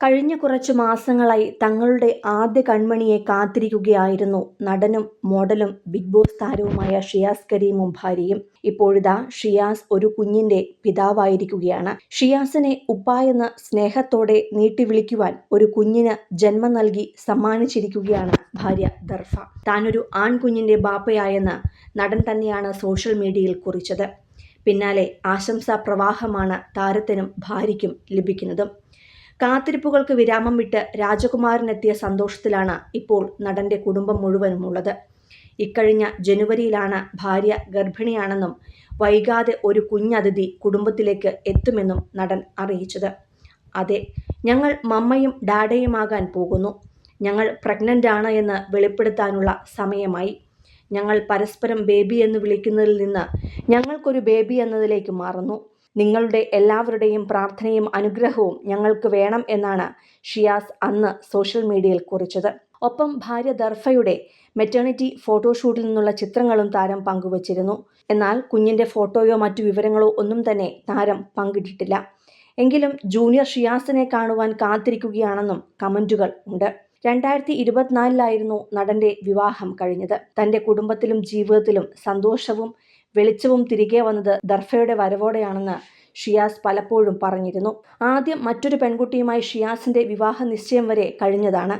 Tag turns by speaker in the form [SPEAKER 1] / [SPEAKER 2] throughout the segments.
[SPEAKER 1] കഴിഞ്ഞ കുറച്ചു മാസങ്ങളായി തങ്ങളുടെ ആദ്യ കൺമണിയെ കാത്തിരിക്കുകയായിരുന്നു നടനും മോഡലും ബിഗ് ബോസ് താരവുമായ ഷിയാസ് കരീമും ഭാര്യയും. ഇപ്പോഴിതാ ഷിയാസ് ഒരു കുഞ്ഞിന്റെ പിതാവായിരിക്കുകയാണ്. ഷിയാസിനെ ഉപ്പായെന്ന് സ്നേഹത്തോടെ നീട്ടിവിളിക്കുവാൻ ഒരു കുഞ്ഞിന് ജന്മം നൽകി സമ്മാനിച്ചിരിക്കുകയാണ് ഭാര്യ ദർഫ. താനൊരു ആൺകുഞ്ഞിന്റെ ബാപ്പയായെന്ന് നടൻ തന്നെയാണ് സോഷ്യൽ മീഡിയയിൽ കുറിച്ചത്. പിന്നാലെ ആശംസാ പ്രവാഹമാണ് താരത്തിനും ഭാര്യയ്ക്കും ലഭിക്കുന്നതും. കാത്തിരിപ്പുകൾക്ക് വിരാമം വിട്ട് രാജകുമാരനെത്തിയ സന്തോഷത്തിലാണ് ഇപ്പോൾ നടന്റെ കുടുംബം മുഴുവനുമുള്ളത്. ഇക്കഴിഞ്ഞ ജനുവരിയിലാണ് ഭാര്യ ഗർഭിണിയാണെന്നും വൈകാതെ ഒരു കുഞ്ഞതിഥി കുടുംബത്തിലേക്ക് എത്തുമെന്നും നടൻ അറിയിച്ചത്. അതെ, ഞങ്ങൾ മമ്മയും ഡാഡയുമാകാൻ പോകുന്നു. ഞങ്ങൾ പ്രഗ്നൻ്റ് ആണ് എന്ന് വെളിപ്പെടുത്താനുള്ള സമയമായി. ഞങ്ങൾ പരസ്പരം ബേബി എന്ന് വിളിക്കുന്നതിൽ നിന്ന് ഞങ്ങൾക്കൊരു ബേബി എന്നതിലേക്ക് മാറുന്നു. നിങ്ങളുടെ എല്ലാവരുടെയും പ്രാർത്ഥനയും അനുഗ്രഹവും ഞങ്ങൾക്ക് വേണം എന്നാണ് ഷിയാസ് അന്ന് സോഷ്യൽ മീഡിയയിൽ കുറിച്ചത്. ഒപ്പം ഭാര്യ ദർഫയുടെ മെറ്റേണിറ്റി ഫോട്ടോഷൂട്ടിൽ നിന്നുള്ള ചിത്രങ്ങളും താരം പങ്കുവച്ചിരുന്നു. എന്നാൽ കുഞ്ഞിന്റെ ഫോട്ടോയോ മറ്റു വിവരങ്ങളോ ഒന്നും തന്നെ താരം പങ്കിട്ടിട്ടില്ല. എങ്കിലും ജൂനിയർ ഷിയാസിനെ കാണുവാൻ കാത്തിരിക്കുകയാണെന്നും കമന്റുകൾ ഉണ്ട്. 2024 നടന്റെ വിവാഹം കഴിഞ്ഞത്. തന്റെ കുടുംബത്തിലും ജീവിതത്തിലും സന്തോഷവും വെളിച്ചവും തിരികെ വന്നത് ദർഫയുടെ വരവോടെയാണെന്ന് ഷിയാസ് പലപ്പോഴും പറഞ്ഞിരുന്നു. ആദ്യം മറ്റൊരു പെൺകുട്ടിയുമായി ഷിയാസിന്റെ വിവാഹ നിശ്ചയം വരെ കഴിഞ്ഞതാണ്.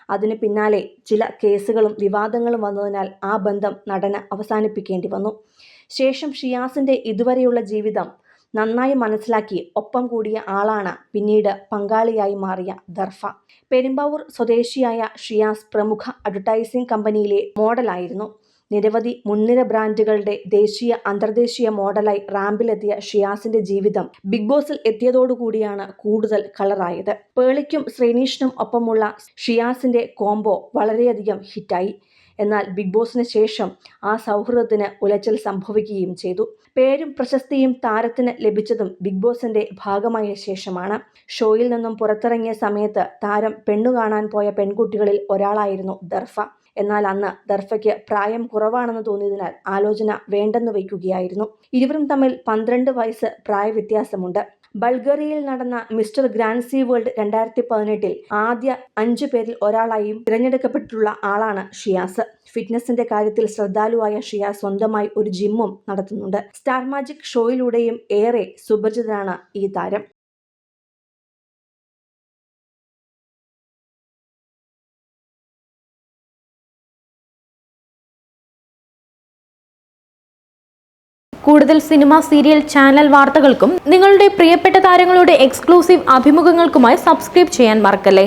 [SPEAKER 1] അതിനു പിന്നാലെ ചില കേസുകളും വിവാദങ്ങളും വന്നതിനാൽ ആ ബന്ധം നടന് അവസാനിപ്പിക്കേണ്ടി വന്നു. ശേഷം ഷിയാസിന്റെ ഇതുവരെയുള്ള ജീവിതം നന്നായി മനസ്സിലാക്കി ഒപ്പം കൂടിയ ആളാണ് പിന്നീട് പങ്കാളിയായി മാറിയ ദർഫ. പെരുമ്പാവൂർ സ്വദേശിയായ ഷിയാസ് പ്രമുഖ അഡ്വർടൈസിംഗ് കമ്പനിയിലെ മോഡലായിരുന്നു. നിരവധി മുൻനിര ബ്രാൻഡുകളുടെ ദേശീയ അന്തർദേശീയ മോഡലായി റാമ്പിലെത്തിയ ഷിയാസിന്റെ ജീവിതം ബിഗ് ബോസിൽ എത്തിയതോടുകൂടിയാണ് കൂടുതൽ കളറായത്. പേളിക്കും ശ്രീനീഷിനും ഒപ്പമുള്ള ഷിയാസിന്റെ കോംബോ വളരെയധികം ഹിറ്റായി. എന്നാൽ ബിഗ് ബോസിന് ശേഷം ആ സൗഹൃദത്തിന് ഉലച്ചിൽ സംഭവിക്കുകയും ചെയ്തു. പേരും പ്രശസ്തിയും താരത്തിന് ലഭിച്ചതും ബിഗ് ബോസിന്റെ ഭാഗമായ ശേഷമാണ്. ഷോയിൽ നിന്നും പുറത്തിറങ്ങിയ സമയത്ത് താരം പെണ്ണു കാണാൻ പോയ പെൺകുട്ടികളിൽ ഒരാളായിരുന്നു ദർഫ. എന്നാൽ അന്ന് ദർഫയ്ക്ക് പ്രായം കുറവാണെന്ന് തോന്നിയതിനാൽ ആലോചന വേണ്ടെന്ന് വയ്ക്കുകയായിരുന്നു. ഇരുവരും തമ്മിൽ 12 വയസ്സ് പ്രായവ്യത്യാസമുണ്ട്. ബൾഗേറിയയിൽ നടന്ന മിസ്റ്റർ ഗ്രാൻഡ് സീ വേൾഡ് 2018 ആദ്യ 5 പേരിൽ ഒരാളായും തിരഞ്ഞെടുക്കപ്പെട്ടിട്ടുള്ള ആളാണ് ഷിയാസ്. ഫിറ്റ്നസിന്റെ കാര്യത്തിൽ ശ്രദ്ധാലുവായ ഷിയാസ് സ്വന്തമായി ഒരു ജിമ്മും നടത്തുന്നുണ്ട്. സ്റ്റാർ മാജിക് ഷോയിലൂടെയും ഏറെ സുപരിചിതനാണ് ഈ താരം.
[SPEAKER 2] കൂടുതൽ സിനിമ, സീരിയൽ, ചാനൽ വാർത്തകൾക്കും നിങ്ങളുടെ പ്രിയപ്പെട്ട താരങ്ങളുടെ എക്സ്ക്ലൂസീവ് അഭിമുഖങ്ങൾക്കുമായി സബ്സ്ക്രൈബ് ചെയ്യാൻ മറക്കല്ലേ.